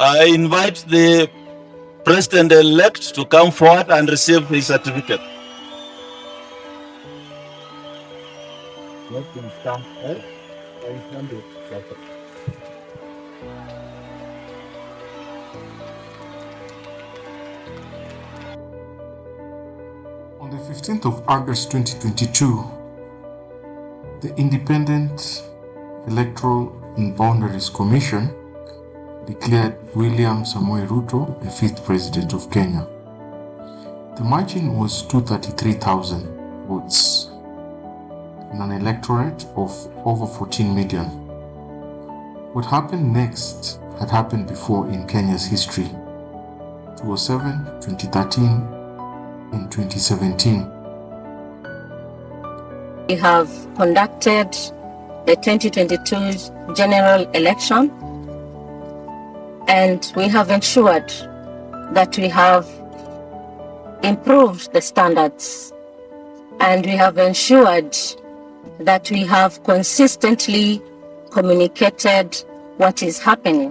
I invite the President-elect to come forward and receive his certificate. On the 15th of August 2022, the Independent Electoral and Boundaries Commission declared William Samoei Ruto the 5th President of Kenya. The margin was 233,000 votes and an electorate of over 14 million. What happened next had happened before in Kenya's history: 2007, 2013, and 2017. We have conducted the 2022 general election, and we have ensured that we have improved the standards, and we have ensured that we have consistently communicated what is happening.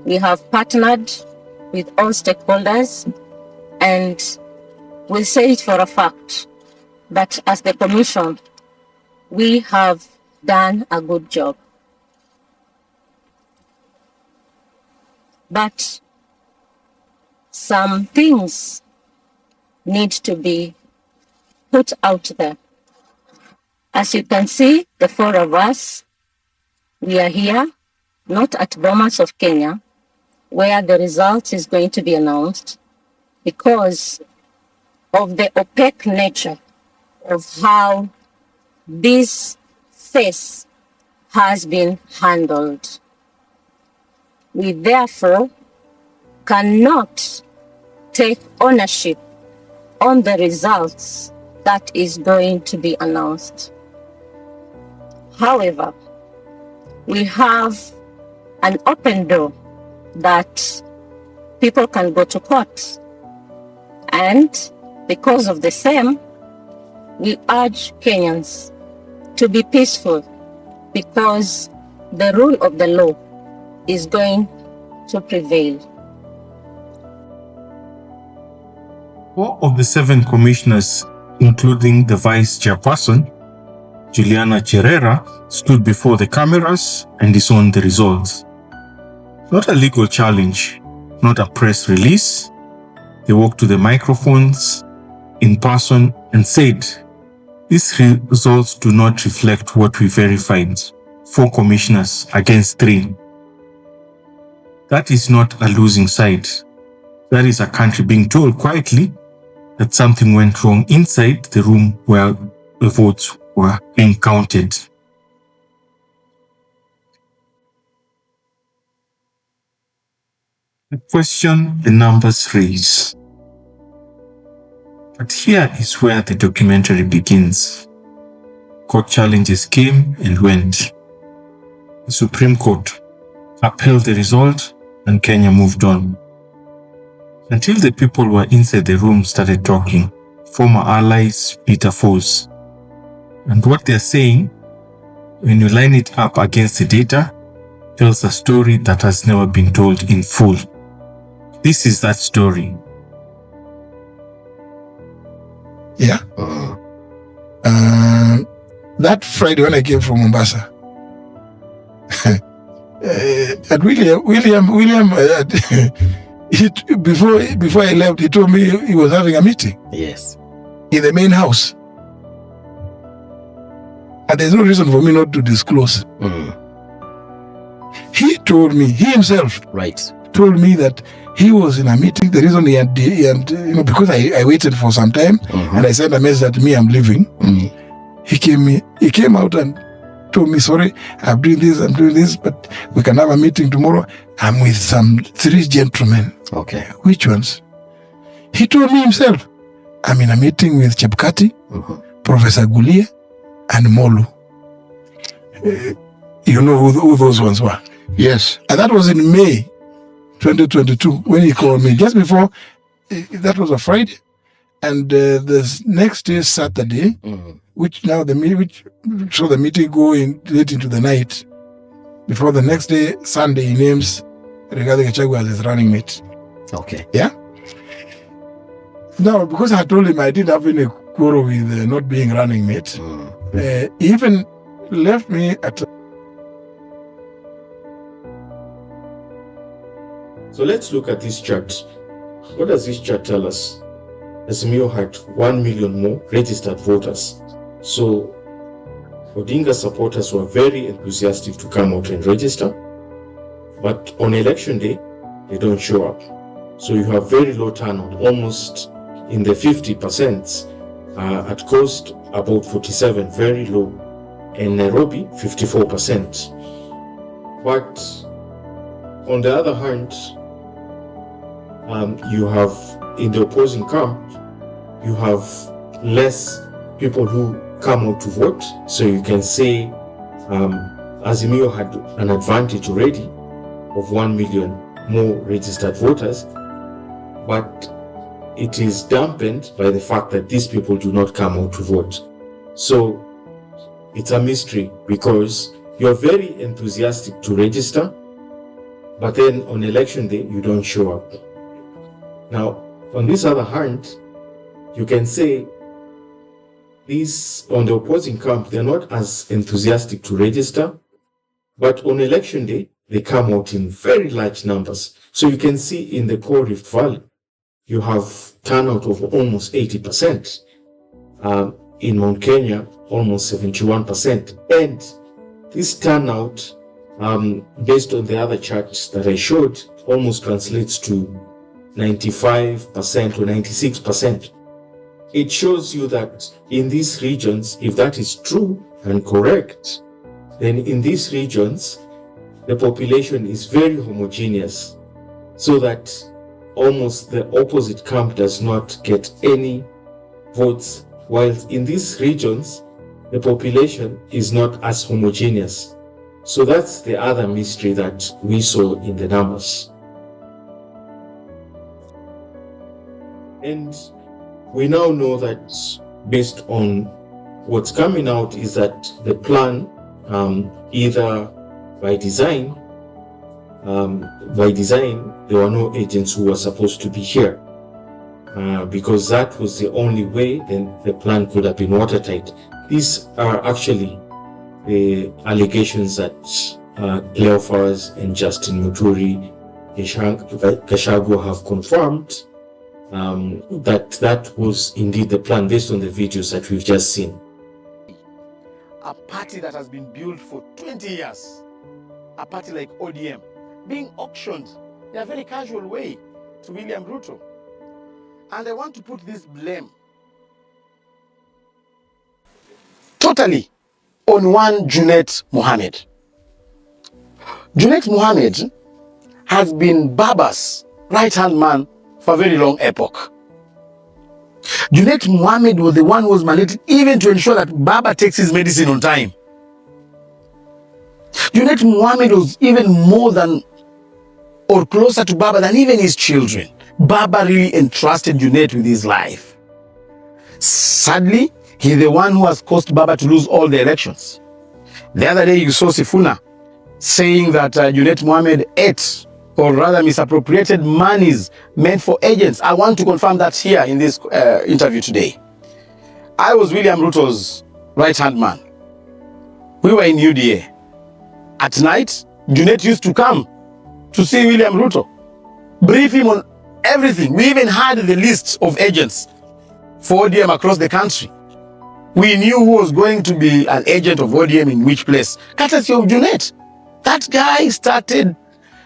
We have partnered with all stakeholders, and we say it for a fact that as the Commission, we have done a good job. But some things need to be put out there. As you can see, the four of us, we are here, not at Bomas of Kenya, where the result is going to be announced, because of the opaque nature of how this phase has been handled. We therefore cannot take ownership on the results that is going to be announced. However, we have an open door that people can go to court, and because of the same, we urge Kenyans to be peaceful, because the rule of the law is going to prevail. 4 of the 7 commissioners, including the vice chairperson, Juliana Cherera, stood before the cameras and disowned the results. Not a legal challenge, not a press release. They walked to the microphones in person and said, "These results do not reflect what we verified. 4 commissioners against 3. That is not a losing side. That is a country being told quietly that something went wrong inside the room where the votes were being counted." The question the numbers raise. But here is where the documentary begins. Court challenges came and went. The Supreme Court upheld the result and Kenya moved on. Until the people who were inside the room started talking, former allies, bitter foes. And what they're saying, when you line it up against the data, tells a story that has never been told in full. This is that story. Yeah. That Friday when I came from Mombasa, and William, before I left, he told me he was having a meeting. Yes. In the main house. And there's no reason for me not to disclose. He told me, he himself told me that he was in a meeting. The reason he had because I waited for some time and I sent a message that I'm leaving. He came out and told me, "Sorry, I'm doing this, but we can have a meeting tomorrow. I'm with some 3 gentlemen." Okay. Which ones? He told me himself, "I'm in a meeting with Chebukati, Professor Gulia, and Molu." You know who those ones were? Yes. And that was in May 2022 when he called me. Just before, that was a Friday. And the next day, Saturday, so the meeting going late into the night. Before the next day, Sunday, he names regarding Gachagua as his running mate. Okay. Yeah. Now, because I told him I didn't have any quarrel with not being running mate, he even left me at. So let's look at this chart. What does this chart tell us? Azimio had 1 million more registered voters. So Odinga supporters were very enthusiastic to come out and register. But on election day, they don't show up. So you have very low turnout, almost in the 50%. At Coast, about 47, very low. In Nairobi, 54%. But on the other hand, you have in the opposing camp, you have less people who come out to vote. So you can say Azimio had an advantage already of 1 million more registered voters, but it is dampened by the fact that these people do not come out to vote. So it's a mystery because you're very enthusiastic to register, but then on election day, you don't show up. Now, on this other hand, you can say these on the opposing camp, they're not as enthusiastic to register, but on election day, they come out in very large numbers. So you can see in the core Rift Valley, you have turnout of almost 80%. In Mount Kenya, almost 71%. And this turnout, based on the other charts that I showed, almost translates to 95% or 96%. It shows you that in these regions, if that is true and correct, then in these regions, the population is very homogeneous, so that almost the opposite camp does not get any votes, while in these regions, the population is not as homogeneous. So that's the other mystery that we saw in the numbers. And we now know that based on what's coming out is that the plan, either by design, there were no agents who were supposed to be here, because that was the only way then the plan could have been watertight. These are actually the allegations that Cleophas and Justin Muturi, Gachagua have confirmed that was indeed the plan based on the videos that we've just seen. A party that has been built for 20 years, a party like ODM, being auctioned in a very casual way to William Ruto. And I want to put this blame totally on one Junet Mohammed. Junet Mohammed has been Baba's right-hand man for a very long epoch. Junet Mohammed was the one who was mandated even to ensure that Baba takes his medicine on time. Junet Mohammed was even more than or closer to Baba than even his children. Baba really entrusted Junet with his life. Sadly, he's the one who has caused Baba to lose all the elections. The other day you saw Sifuna saying that Junet Mohammed ate, or rather misappropriated monies meant for agents. I want to confirm that here in this interview today. I was William Ruto's right-hand man. We were in UDA. At night, Junet used to come to see William Ruto, brief him on everything. We even had the list of agents for ODM across the country. We knew who was going to be an agent of ODM in which place. Courtesy of Junet. That guy started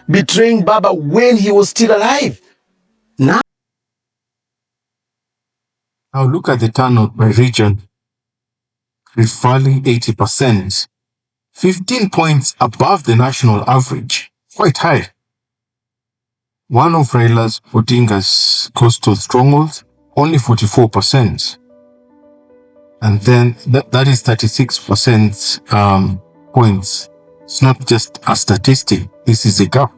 betraying Baba when he was still alive. Now look at the turnout by region. Rift Valley 80%, 15 points above the national average, quite high. One of Raila Odinga's coastal strongholds, only 44%. And then that is 36% points. It's not just a statistic, this is a gap.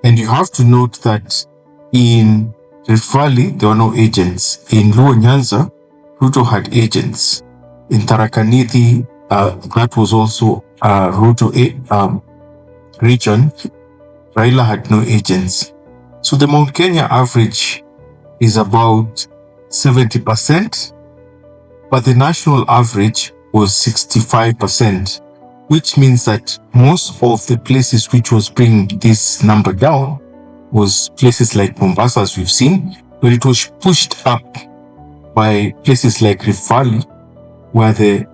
And you have to note that in Rift Valley, there were no agents. In Luo Nyanza, Ruto had agents. In Tharaka Nithi, that was also a Ruto region. Raila had no agents. So the Mount Kenya average is about 70%, but the national average was 65%, which means that most of the places which was bringing this number down was places like Mombasa, as we've seen, but it was pushed up by places like Rift Valley, where the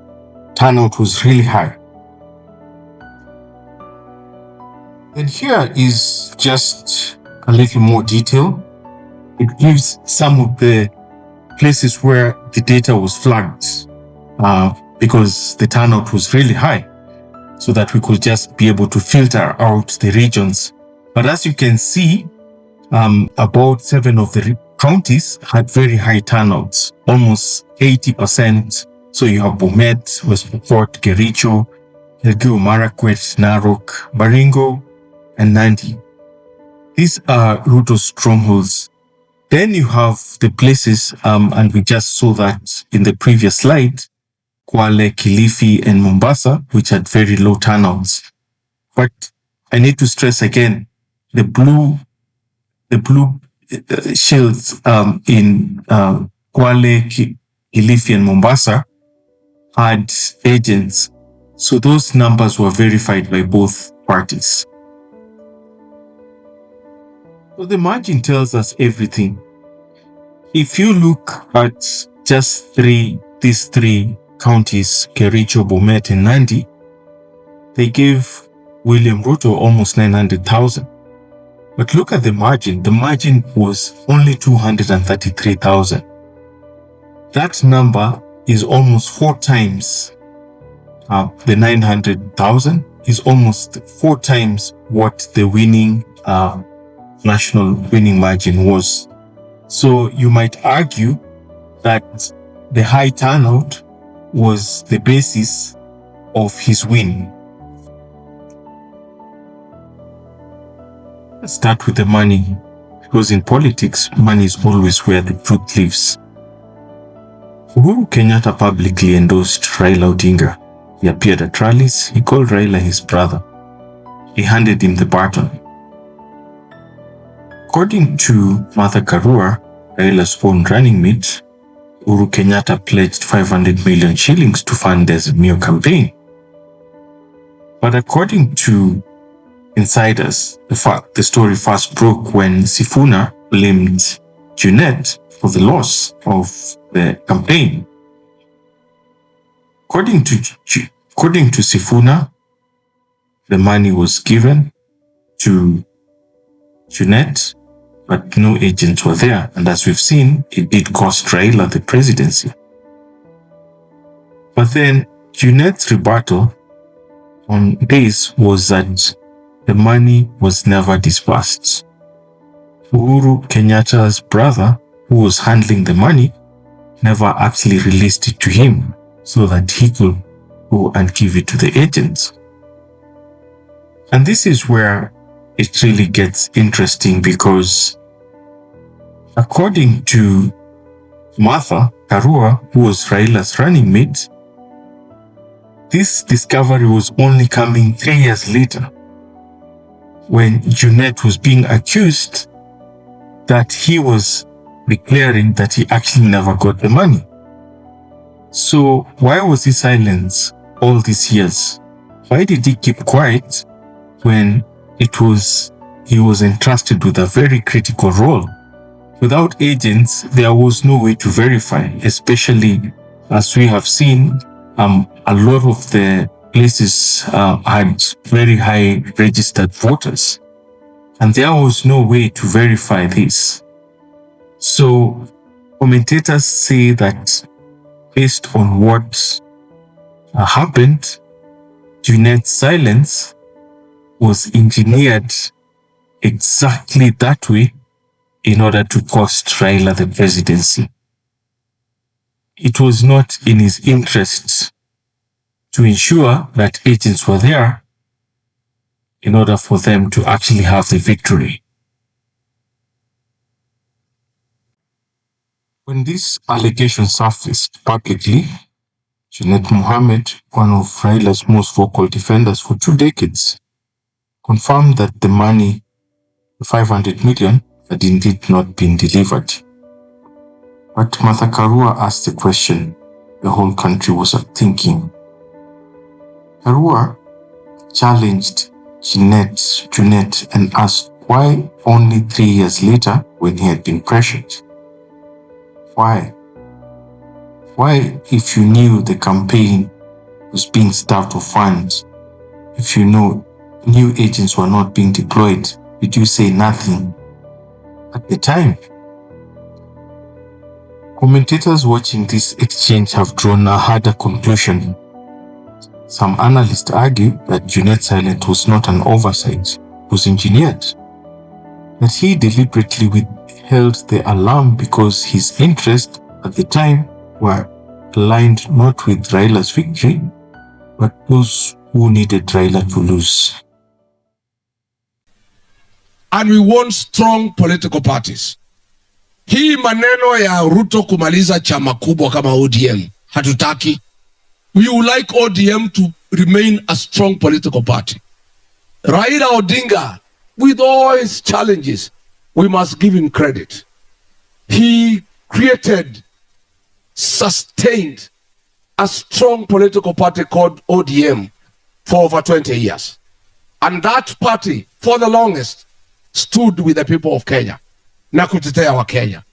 turnout was really high. And here is just a little more detail. It gives some of the places where the data was flagged because the turnout was really high, so that we could just be able to filter out the regions. But as you can see, about 7 of the counties had very high turnouts, almost 80%. So you have Bomet, West Pokot, Kericho, Elgeyo Marakwet, Narok, Baringo, and Nandi. These are Ruto's strongholds. Then you have the places, and we just saw that in the previous slide, Kwale, Kilifi, and Mombasa, which had very low turnouts. But I need to stress again, the blue shields in Kwale, Kilifi, and Mombasa had agents. So those numbers were verified by both parties. So the margin tells us everything. If you look at just these three counties, Kericho, Bomet, and Nandi, they gave William Ruto almost 900,000. But look at the margin. The margin was only 233,000. That number is almost 4 times the 900,000 is almost 4 times what the winning national winning margin was. So you might argue that the high turnout was the basis of his win. Let's start with the money, because in politics, money is always where the truth lives. Uhuru Kenyatta publicly endorsed Raila Odinga. He appeared at rallies. He called Raila his brother. He handed him the baton. According to Martha Karua, Raila's own running mate, Uhuru Kenyatta pledged 500 million shillings to fund the ZERO campaign. But according to insiders, the story first broke when Sifuna blamed Junet for the loss of the campaign. According to Sifuna, the money was given to Junet, but no agents were there. And as we've seen, it did cost Raila the presidency. But then Junet's rebuttal on this was that the money was never disbursed. Uhuru Kenyatta's brother, who was handling the money, never actually released it to him so that he could go and give it to the agents. And this is where it really gets interesting, because according to Martha Karua, who was Raila's running mate, this discovery was only coming 3 years later, when Junet was being accused that he was declaring that he actually never got the money. So why was he silent all these years? Why did he keep quiet when he was entrusted with a very critical role? Without agents, there was no way to verify, especially as we have seen, a lot of the places had very high registered voters, and there was no way to verify this. So commentators say that based on what happened, Junet's silence was engineered exactly that way in order to cost Raila the presidency. It was not in his interests to ensure that agents were there in order for them to actually have the victory. When this allegation surfaced publicly, Junet Mohammed, one of Raila's most vocal defenders for 2 decades, confirmed that the money the 500 million had indeed not been delivered. But Martha Karua asked the question the whole country was thinking. Karua challenged Junet and asked why only 3 years later when he had been pressured. Why? Why, if you knew the campaign was being starved of funds, if you know new agents were not being deployed, did you say nothing at the time? Commentators watching this exchange have drawn a harder conclusion. Some analysts argue that Junet's silence was not an oversight, it was engineered. That he deliberately withheld the alarm because his interests at the time were aligned not with Raila's victory, but those who needed Raila to lose. And we want strong political parties. Hii maneno ya Ruto kumaliza chama kubwa kama ODM, hatutaki. We would like ODM to remain a strong political party. Raila Odinga, with all his challenges, we must give him credit. He created, sustained a strong political party called ODM for over 20 years. And that party, for the longest, stood with the people of Kenya na kutetea wa Kenya.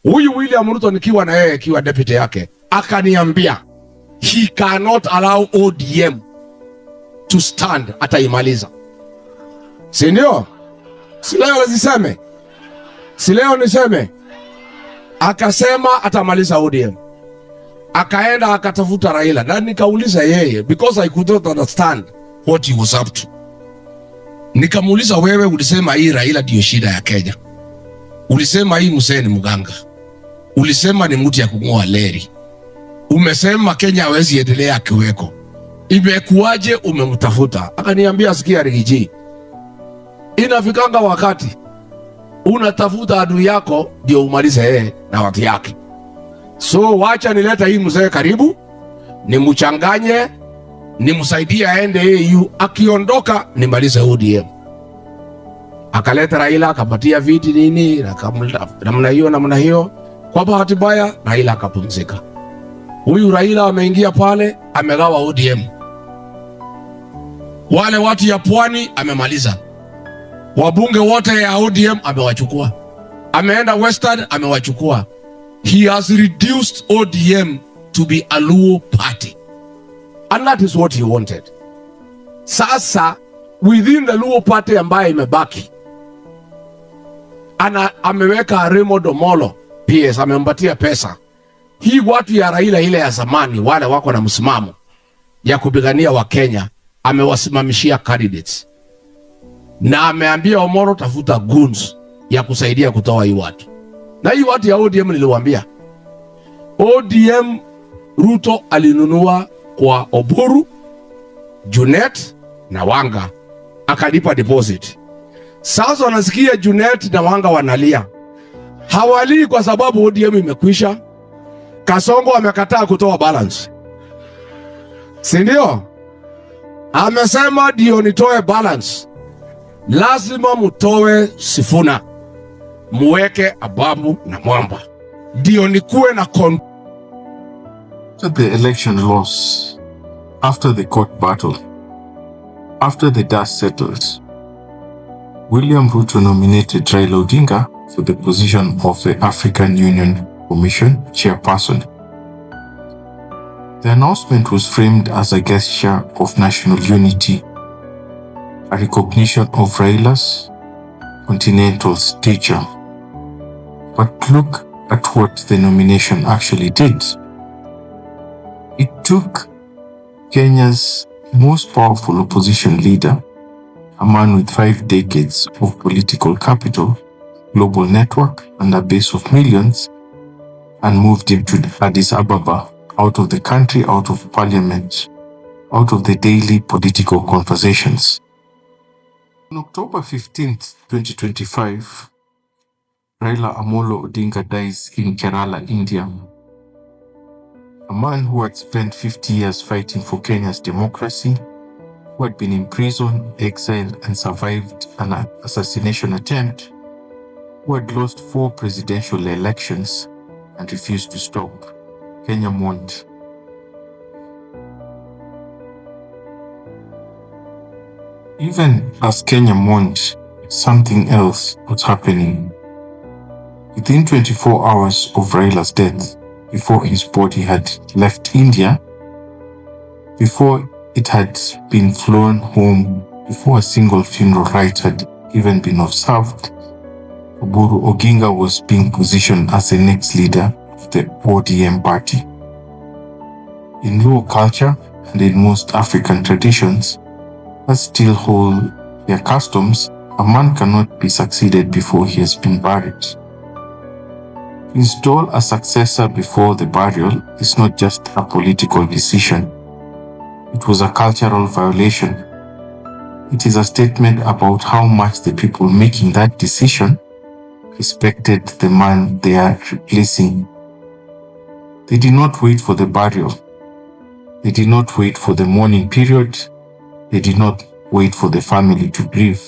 Huyu William Ruto nikiwa na yeye kiwa deputy yake, akaniambia he cannot allow ODM to stand ataimaliza. Si ndio? Si leo niseme? Si leo niseme? Akasema atamaliza ODM. Akaenda akatafuta Raila. Na nikauliza yeye because I could not understand what he was up to. Nikamuuliza, wewe ulisema hii Raila ndio shida ya Kenya. Ulisema hii Musee ni mganga. Ulisema ni mtu ya kung'oa leri. Umesema Kenya hawezi endelea akiweko. Imekuaje umemtafuta? Akaniambia, sikia Rigiji, inafikanga wakati unatafuta adui yako ndio umalize yeye na watu yake. So wacha nileta hii mzee karibu, nimchanganye, nimsaidie aende AU, akiondoka nimalize ODM. Akaleta Raila, akapatia viti nini, namna hiyo. Kwa bahati mbaya Raila akapumzika. Huyu Raila ameingia pale, amegawa ODM. Wale watu ya Pwani amemaliza. Wabunge wote ya ODM amewachukua. Ameenda Western amewachukua. He has reduced ODM to be a Luo party. And that is what he wanted. Sasa, within the Luo party ambaye imebaki, ameweka Raymond Omolo, PS, amempatia pesa. Hii watu ya Raila ile ya zamani, wale wako na msimamo ya kupigania wa Kenya, amewasimamishia candidates. Na ameambia Omolo tafuta goons ya kusaidia kutoa hii watu. Na hii watu ya ODM niliwaambia. ODM Ruto alinunua kwa Oburu, Junet na Wanga. Akalipa deposit. Sasa wanasikia Junet na Wanga wanalia. Hawalii kwa sababu ODM imekwisha. Kasongo amekataa kutoa balance. Si ndio? Amesema ndio nitoe balance. Lazima mutoe Sifuna. Muweke Ababu na Mwamba. Ndio nikuwe na After the election loss, after the court battle, after the dust settles, William Ruto nominated Raila Odinga for the position of the African Union Commission chairperson. The announcement was framed as a gesture of national unity, a recognition of Raila's continental stature. But look at what the nomination actually did. It took Kenya's most powerful opposition leader, a man with 5 decades of political capital, global network, and a base of millions, and moved him to Addis Ababa, out of the country, out of parliament, out of the daily political conversations. On October 15th, 2025, Raila Amolo Odinga dies in Kerala, India. A man who had spent 50 years fighting for Kenya's democracy, who had been in prison, exiled, and survived an assassination attempt, who had lost 4 presidential elections and refused to stop. Kenya mourned. Even as Kenya mourned, something else was happening. Within 24 hours of Raila's death, before his body had left India, before it had been flown home, before a single funeral rite had even been observed, Oburu Oginga was being positioned as the next leader of the ODM party. In Luo culture and in most African traditions that still hold their customs, a man cannot be succeeded before he has been buried. To install a successor before the burial is not just a political decision. It was a cultural violation. It is a statement about how much the people making that decision respected the man they are replacing. They did not wait for the burial. They did not wait for the mourning period. They did not wait for the family to grieve.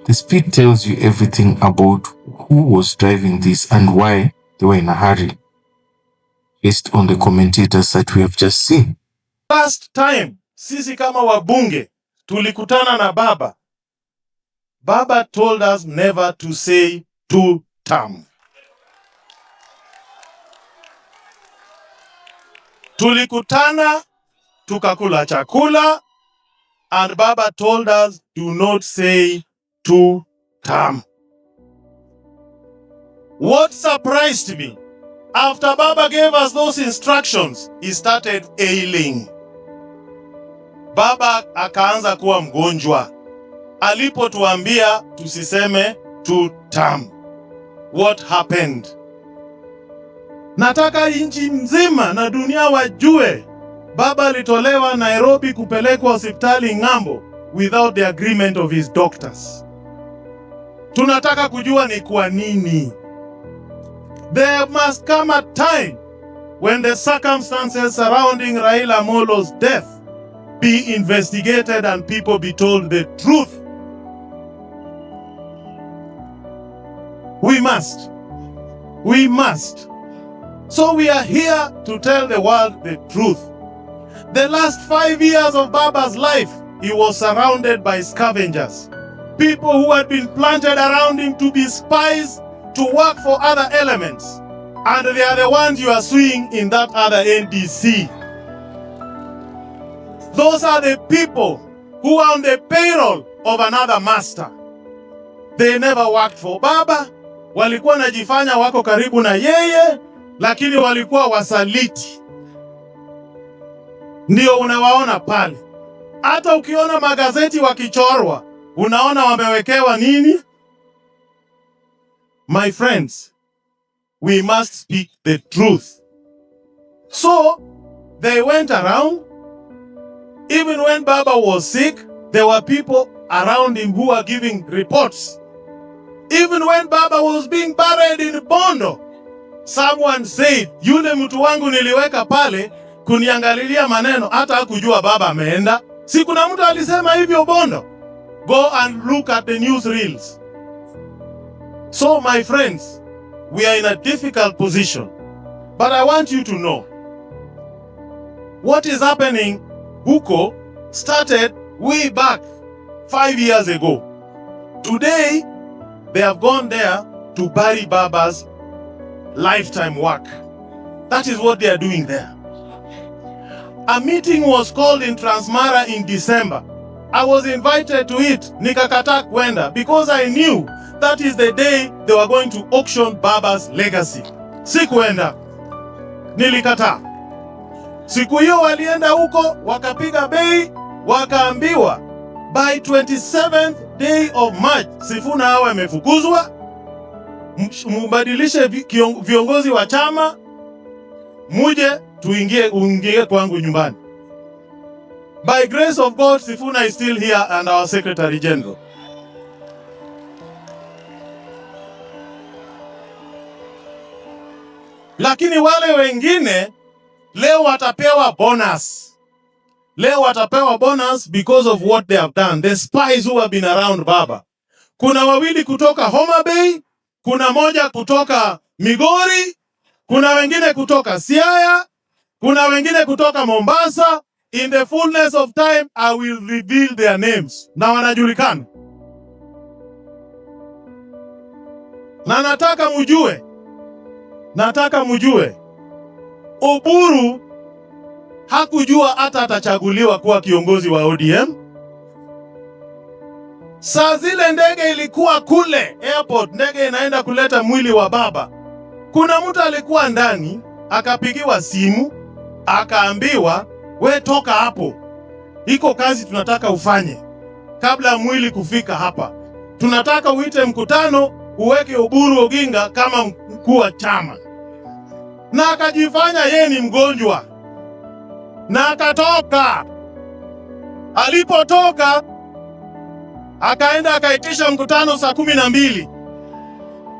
The speed tells you everything about who was driving this and why they were in a hurry, based on the commentators that we have just seen. Last time, sisi kama wabunge, tulikutana na baba. Baba told us never to say 2 term. Tulikutana, tukakula chakula, and Baba told us do not say 2 term. What surprised me, after Baba gave us those instructions, he started ailing. Baba akaanza kuwa mgonjwa. Alipotuambia tusiseme 2 term. What happened? Nataka nchi mzima na dunia wajue Baba alitolewa Nairobi kupelekwa hospitali ng'ambo without the agreement of his doctors. Tunataka kujua ni kwa nini. There must come a time when the circumstances surrounding Raila Amolo's death be investigated and people be told the truth. We must. We must. So we are here to tell the world the truth. The last 5 years of Baba's life, he was surrounded by scavengers. People who had been planted around him to be spies, to work for other elements. And they are the ones you are suing in that other NDC. Those are the people who are on the payroll of another master. They never worked for Baba. Walikuwa najifanya wako karibu na yeye, lakini walikuwa wasaliti. Ndio unawaona pale. Hata ukiona magazeti wakichorwa, unaona wamewekewa nini? My friends, we must speak the truth. So, they went around. Even when Baba was sick, there were people around him who were giving reports. Even when Baba was being buried in Bondo, someone said, yule mtu wangu niliweka pale kuniangalilia maneno hata hakujua Baba ameenda. Si kuna mtu alisema hivyo Bondo? Go and look at the news reels. So my friends, we are in a difficult position. But I want you to know, what is happening huko started way back 5 years ago. Today, they have gone there to bury Baba's lifetime work. That is what they are doing there. A meeting was called in Transmara in December. I was invited to it, nikakataa kwenda, because I knew that is the day they were going to auction Baba's legacy. Sikuenda. Nilikataa. Siku hiyo walienda huko, wakapiga bei, wakaambiwa, by 27th day of March, Sifuna hawa amefukuzwa, mubadilishe viongozi wa chama, muje uingie kwangu nyumbani. By grace of God, Sifuna is still here and our Secretary General. Lakini wale wengine leo watapewa bonus. leo watapewa bonus because of what they have done. The spies who have been around Baba. Kuna wawili kutoka Homa Bay, kuna moja kutoka Migori, kuna wengine kutoka Siaya, kuna wengine kutoka Mombasa. In the fullness of time, I will reveal their names. Na wanajulikana. Na nataka mjue, Oburu hakujua hata atachaguliwa kuwa kiongozi wa ODM. Saa zile ndege ilikuwa kule airport, ndege inaenda kuleta mwili wa baba. Kuna mtu alikuwa ndani, akapigiwa simu, akaambiwa, we toka hapo. Iko kazi tunataka ufanye. Kabla mwili kufika hapa, tunataka uite mkutano, uweke Oburu Oginga kama mkuu wa chama. Na akajifanya yeye ni mgonjwa. Na akatoka. Alipotoka, akaenda akaitisha mkutano saa 12.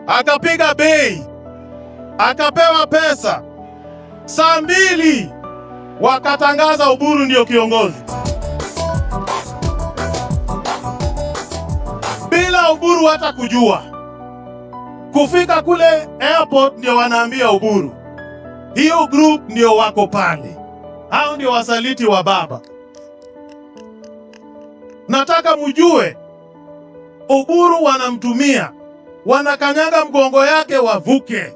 Akapiga bei. Akapewa pesa. Saa 2 wakatangaza Oburu ndio kiongozi. Bila Oburu hata kujua. Kufika kule airport ndio wanaambia Oburu, hiyo group ndio wako pale. Hao ndio wasaliti wa baba. Nataka mjue, Oburu wanamtumia, wanakanyaga mgongo yake wavuke.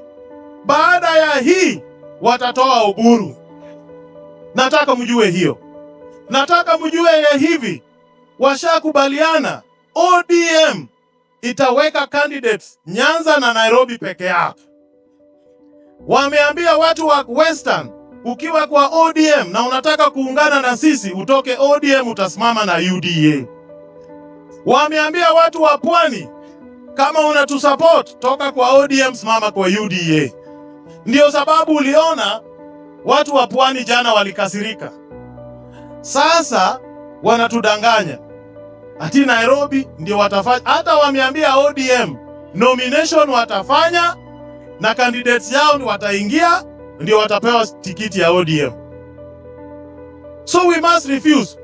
Baada ya hii watatoa Oburu. Nataka mjue hiyo. Nataka mjue ya hivi, washakubaliana ODM itaweka candidates Nyanza na Nairobi peke yao. Wameambia watu wa Western, ukiwa kwa ODM na unataka kuungana na sisi, utoke ODM utasimama na UDA. Wameambia watu wa Pwani, kama unatusupport, toka kwa ODM simama kwa UDA. Ndio sababu uliona watu wa Pwani jana walikasirika. Sasa wanatudanganya ati Nairobi ndio watafanya. Hata wameambia ODM nomination watafanya na candidates yao ndio wataingia, ndio watapewa tikiti ya ODM. So we must refuse.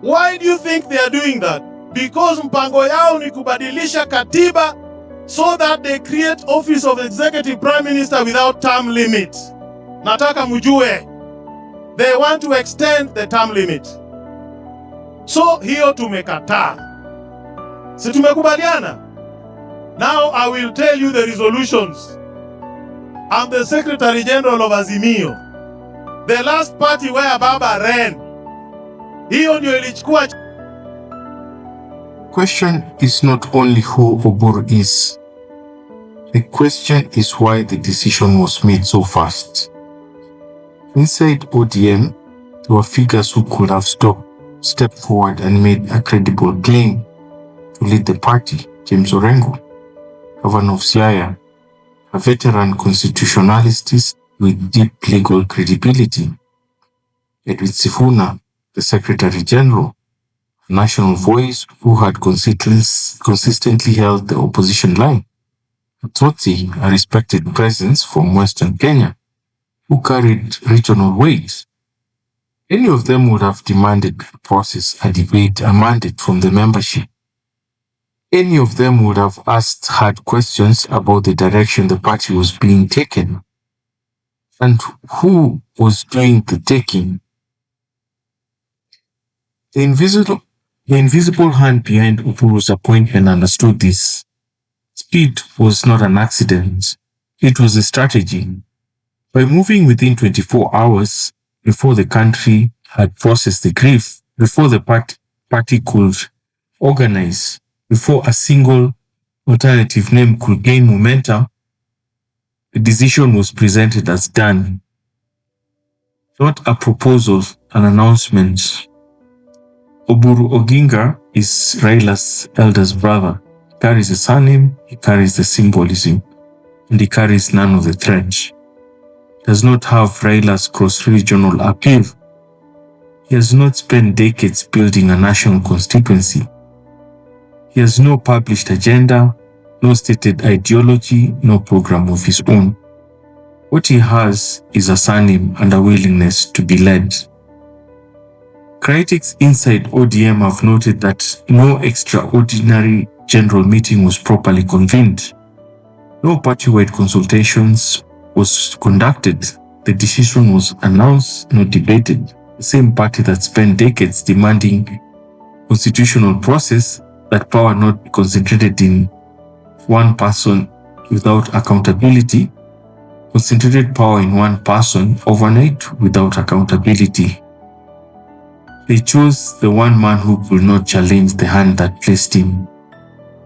Why do you think they are doing that? Because mpango yao ni kubadilisha katiba so that they create office of executive prime minister without term limit. Nataka mjue, they want to extend the term limit. So hiyo tumekataa. Si tumekubaliana? Now I will tell you the resolutions. I'm the Secretary General of Azimio. The last party where Baba ran, hiyo ndio ilichukua. Question is not only who Oburu is. The question is why the decision was made so fast. Inside ODM, there were figures who could have stepped forward and made a credible claim to lead the party. James Orengo, Governor of Siaya, a veteran constitutionalist with deep legal credibility. Edwin Sifuna, the Secretary General, a national voice who had consistently held the opposition line. Tsotsi, a respected presence from Western Kenya, who carried regional weight. Any of them would have demanded a process, a debate, a mandate from the membership. Any of them would have asked hard questions about the direction the party was being taken and who was doing the taking. The invisible hand behind Oburu's appointment understood this. Speed was not an accident. It was a strategy. By moving within 24 hours, before the country had processed the grief, before the party could organize, before a single alternative name could gain momentum, the decision was presented as done. Not a proposal, an announcement. Oburu Oginga is Raila's eldest brother. He carries a surname, he carries the symbolism, and he carries none of the threat. Does not have Raila's cross-regional appeal. He has not spent decades building a national constituency. He has no published agenda, no stated ideology, no program of his own. What he has is a surname and a willingness to be led. Critics inside ODM have noted that no extraordinary general meeting was properly convened. No party-wide consultations was conducted. The decision was announced, not debated. The same party that spent decades demanding constitutional process, that power not be concentrated in one person without accountability, concentrated power in one person overnight without accountability. They chose the one man who could not challenge the hand that placed him.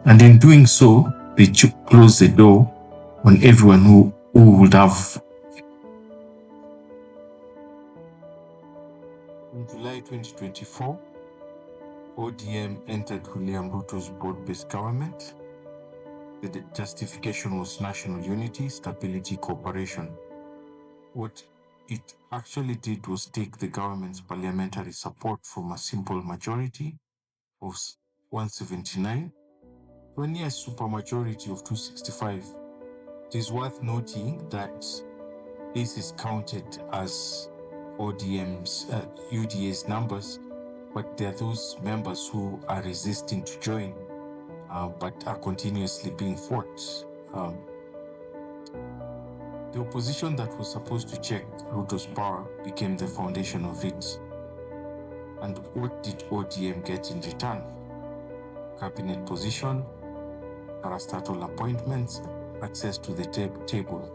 And in doing so, they closed the door on everyone who would have. In July 2024, ODM entered William Ruto's broad-based government. The justification was national unity, stability, cooperation. What it actually did was take the government's parliamentary support from a simple majority of 179 to a near supermajority of 265. It is worth noting that this is counted as ODM's, UDA's numbers, but there are those members who are resisting to join, but are continuously being fought. The opposition that was supposed to check Ruto's power became the foundation of it. And what did ODM get in return? Cabinet position, parastatal appointments, access to the table.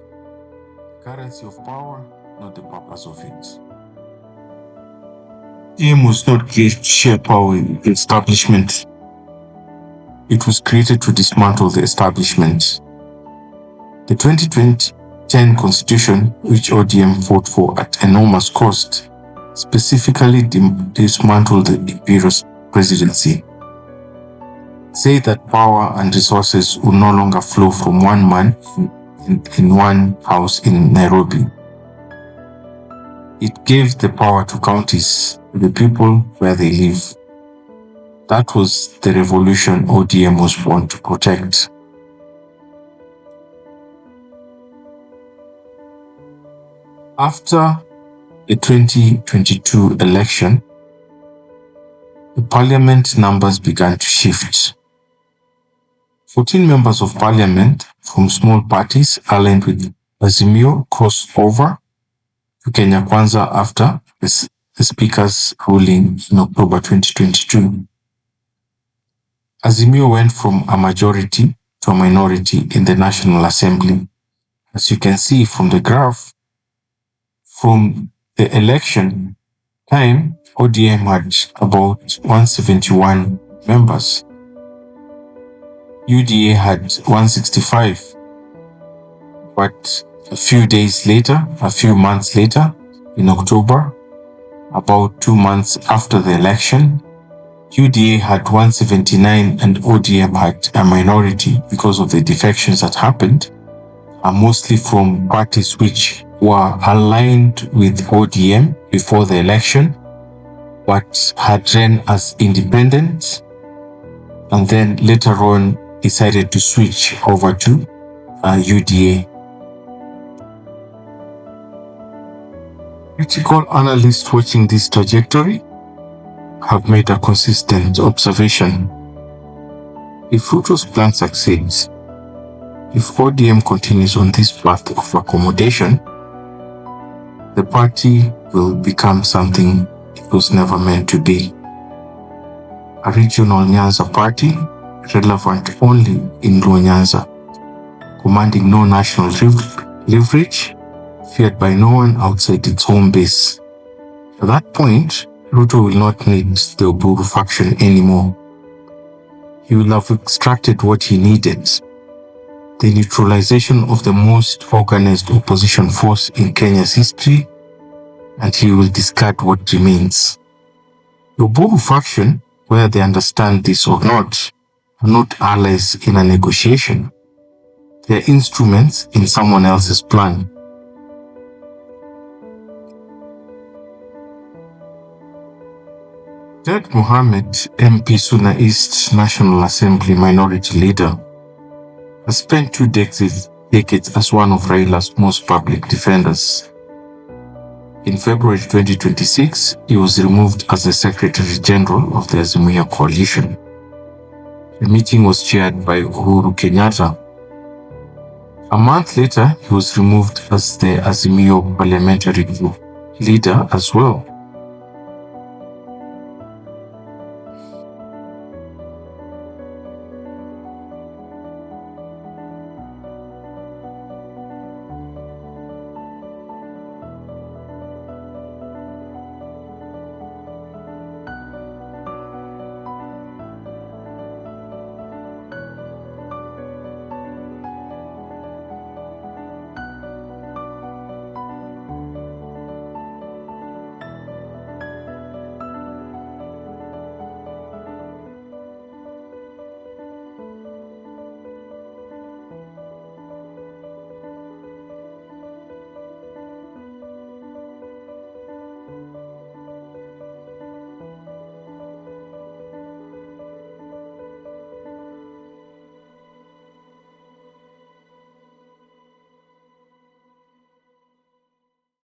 Currency of power, not the purpose of it. ODM was not created to share power with the establishment. It was created to dismantle the establishment. The 2010 constitution, which ODM fought for at enormous cost, specifically dismantled the imperial presidency. Say that power and resources will no longer flow from one man in one house in Nairobi. It gave the power to counties, the people where they live. That was the revolution ODM was born to protect. After the 2022 election, the parliament numbers began to shift. 14 members of parliament from small parties aligned with Azimio crossed over to Kenya Kwanza after the speaker's ruling in October 2022. Azimio went from a majority to a minority in the National Assembly. As you can see from the graph, from the election time, ODM had about 171 members. UDA had 165. But a few days later, a few months later, in October, about 2 months after the election, UDA had 179 and ODM had a minority because of the defections that happened, mostly from parties which were aligned with ODM before the election, but had ran as independent, and then later on decided to switch over to UDA. Critical analysts watching this trajectory have made a consistent observation. If Ruto's plan succeeds, if ODM continues on this path of accommodation, the party will become something it was never meant to be. A regional Nyanza party, relevant only in Luo Nyanza, commanding no national leverage, feared by no one outside its home base. At that point, Ruto will not need the Oburu faction anymore. He will have extracted what he needed: the neutralization of the most organized opposition force in Kenya's history, and he will discard what remains. The Oburu faction, whether they understand this or not, are not allies in a negotiation. They are instruments in someone else's plan. Ted Mohammed, MP Suna East National Assembly Minority Leader, has spent 2 decades as one of Raila's most public defenders. In February 2026, he was removed as the Secretary General of the Azimio coalition. The meeting was chaired by Uhuru Kenyatta. A month later, he was removed as the Azimio parliamentary group leader as well.